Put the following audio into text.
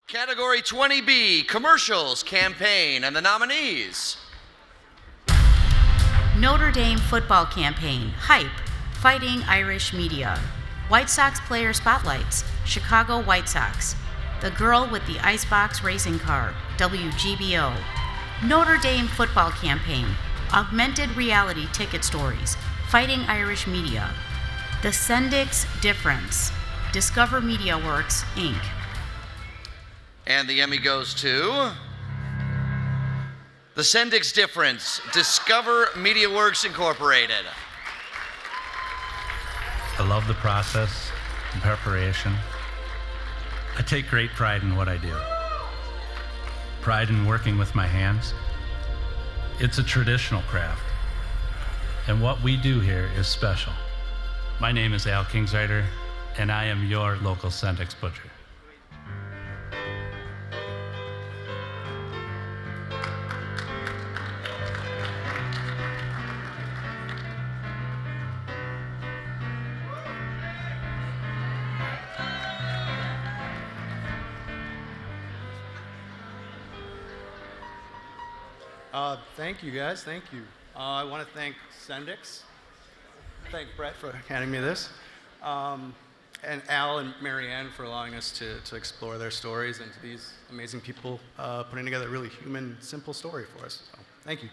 Category 20B, Commercials, Campaign, and the nominees. Notre Dame Football Campaign, Hype, Fighting Irish Media. White Sox Player Spotlights, Chicago White Sox. The Girl with the Icebox Racing Car, WGBO. Notre Dame Football Campaign, Augmented Reality Ticket Stories, Fighting Irish Media. The Sendik's Difference, Discover Media Works, Inc. And the Emmy goes to The Sendik's Difference, Discover Media Works Incorporated. I love the process and preparation. I take great pride in what I do. Pride in working with my hands. It's a traditional craft, and what we do here is special. My name is Al Kingsrider, and I am your local Sendik's butcher. Thank you, guys. Thank you. I want to thank Sendik's. Thank Brett for handing me this. And Al and Marianne for allowing us to explore their stories, and to these amazing people putting together a really human, simple story for us. So, thank you.